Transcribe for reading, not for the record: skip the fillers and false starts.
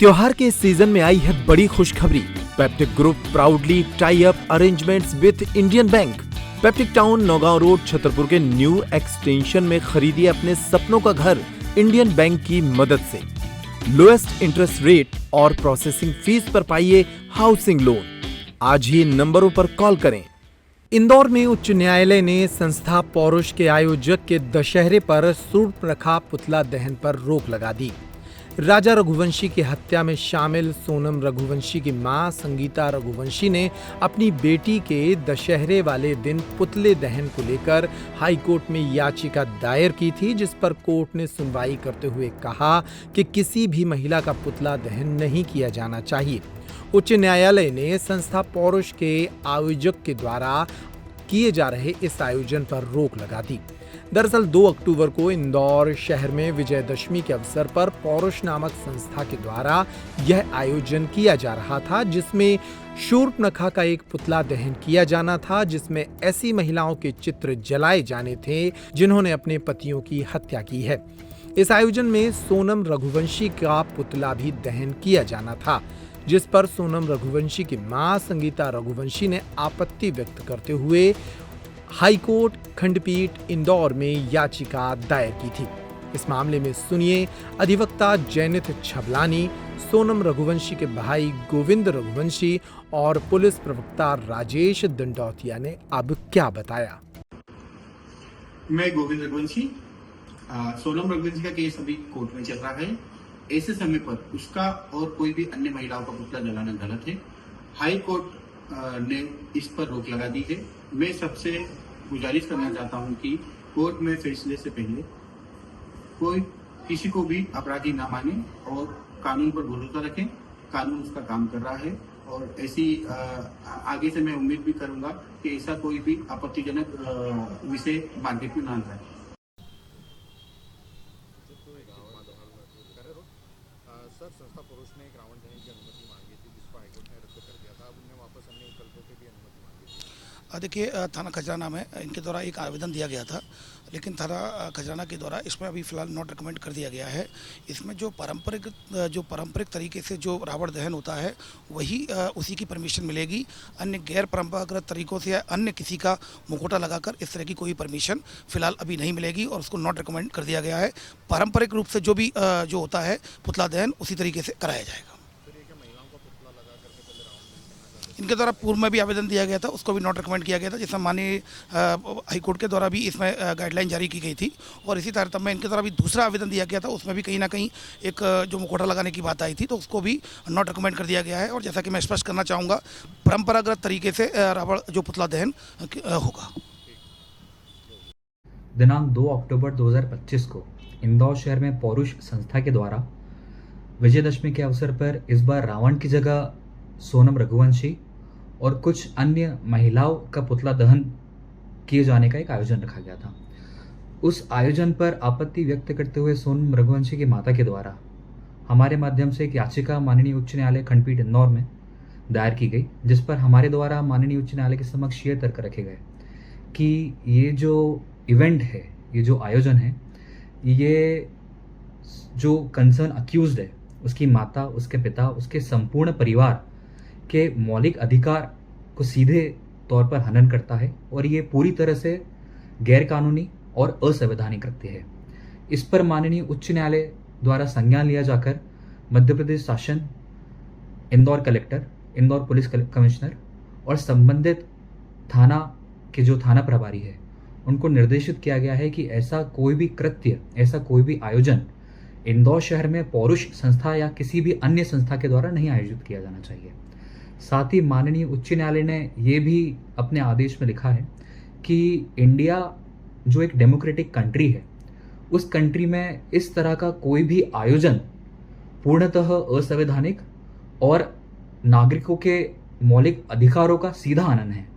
त्योहार के इस सीजन में आई है बड़ी खुशखबरी। Peptic group proudly tie up arrangements with Indian bank. Peptic town Naugaon road Chhatarpur के न्यू एक्सटेंशन में खरीदिए अपने सपनों का घर इंडियन बैंक की मदद से। लोएस्ट इंटरेस्ट रेट और प्रोसेसिंग फीस पर पाइए हाउसिंग लोन। आज ही इन नंबरों पर कॉल करें। इंदौर में उच्च न्यायालय ने संस्था पौरुष के आयोजक के दशहरे पर सूर्पनखा पुतला दहन पर रोक लगा दी। राजा रघुवंशी की हत्या में शामिल सोनम रघुवंशी की मां संगीता रघुवंशी ने अपनी बेटी के दशहरे वाले दिन पुतले दहन को लेकर हाईकोर्ट में याचिका दायर की थी, जिस पर कोर्ट ने सुनवाई करते हुए कहा कि किसी भी महिला का पुतला दहन नहीं किया जाना चाहिए। उच्च न्यायालय ने संस्था पौरुष के आयोजक के द्वारा किए जा रहे इस आयोजन पर रोक लगा दी। दरअसल 2 अक्टूबर को इंदौर शहर में विजयदशमी के अवसर पर पौरुष नामक संस्था के द्वारा यह आयोजन किया जा रहा था, जिसमें शूर्पनखा का एक पुतला दहन किया जाना था, जिसमें ऐसी महिलाओं के चित्र जलाए जाने थे जिन्होंने अपने पतियों की हत्या की है। इस आयोजन में सोनम रघुवंशी का पुतला भी दहन किया जाना था, जिस पर सोनम रघुवंशी की मां संगीता रघुवंशी ने आपत्ति व्यक्त करते हुए हाईकोर्ट खंडपीठ इंदौर में याचिका दायर की थी। इस मामले में सुनिए अधिवक्ता जयनित छबलानी, सोनम रघुवंशी के भाई गोविंद रघुवंशी और पुलिस प्रवक्ता राजेश दंडौतिया ने अब क्या बताया। मैं गोविंद रघुवंशी, सोनम रघुवंशी का केस अभी कोर्ट में चल रहा है। ऐसे समय पर उसका और कोई भी अन्य महिलाओं का पुतला जलाना गलत है। हाई कोर्ट ने इस पर रोक लगा दी है। मैं सबसे गुजारिश करना चाहता हूं कि कोर्ट में फैसले से पहले कोई किसी को भी अपराधी ना माने और कानून पर भरोसा रखें। कानून उसका काम कर रहा है और ऐसी आगे से मैं उम्मीद भी करूंगा कि ऐसा कोई भी आपत्तिजनक विषय मार्केट में ना आए। सर, संस्था पौरुष ने एक रावण दहन की अनुमति मांगी थी, जिसको हाईकोर्ट ने रद्द कर दिया था। अब उन्हें वापस अन्य विकल्पों की भी अनुमति मांगी थी। देखिए, थाना खजराना में इनके द्वारा एक आवेदन दिया गया था, लेकिन थाना खजराना के द्वारा इसमें अभी फिलहाल नॉट रिकमेंड कर दिया गया है। इसमें जो पारंपरिक तरीके से जो रावण दहन होता है वही उसी की परमिशन मिलेगी। अन्य गैर परंपरागत तरीकों से या अन्य किसी का मुखौटा लगाकर इस तरह की कोई परमिशन फिलहाल अभी नहीं मिलेगी और उसको नॉट रिकमेंड कर दिया गया है। पारंपरिक रूप से जो होता है पुतला दहन उसी तरीके से कराया जाएगा। इनके द्वारा पूर्व में भी आवेदन दिया गया था, उसको भी नॉट रिकमेंड किया गया था, जिसमें माननीय हाईकोर्ट के द्वारा भी इसमें गाइडलाइन जारी की गई थी। और इसी तारतम्य में इनके द्वारा भी दूसरा आवेदन दिया गया था, उसमें भी कहीं ना कहीं एक जो मुखौटा लगाने की बात आई थी, तो उसको भी नॉट रिकमेंड कर दिया गया है। और जैसा कि मैं स्पष्ट करना चाहूँगा, परंपरागत तरीके से रावण जो पुतला दहन होगा। दिनांक 2 अक्टूबर 2025 को इंदौर शहर में पौरुष संस्था के द्वारा विजयदशमी के अवसर पर इस बार रावण की जगह सोनम रघुवंशी और कुछ अन्य महिलाओं का पुतला दहन किए जाने का एक आयोजन रखा गया था। उस आयोजन पर आपत्ति व्यक्त करते हुए सोनम रघुवंशी की माता के द्वारा हमारे माध्यम से एक याचिका माननीय उच्च न्यायालय खंडपीठ इंदौर में दायर की गई, जिस पर हमारे द्वारा माननीय उच्च न्यायालय के समक्ष ये तर्क रखे गए कि ये जो इवेंट है, ये जो आयोजन है, ये जो कंसर्न अक्यूज्ड है उसकी माता, उसके पिता, उसके संपूर्ण परिवार के मौलिक अधिकार को सीधे तौर पर हनन करता है और ये पूरी तरह से गैरकानूनी और असंवैधानिक कृत्य है। इस पर माननीय उच्च न्यायालय द्वारा संज्ञान लिया जाकर मध्य प्रदेश शासन, Indore collector, Indore police commissioner और संबंधित थाना के जो थाना प्रभारी है उनको निर्देशित किया गया है कि ऐसा कोई भी कृत्य, ऐसा कोई भी आयोजन इंदौर शहर में पौरुष संस्था या किसी भी अन्य संस्था के द्वारा नहीं आयोजित किया जाना चाहिए। साथ ही माननीय उच्च न्यायालय ने ये भी अपने आदेश में लिखा है कि इंडिया जो एक डेमोक्रेटिक कंट्री है, उस कंट्री में इस तरह का कोई भी आयोजन पूर्णतः असंवैधानिक और नागरिकों के मौलिक अधिकारों का सीधा हनन है।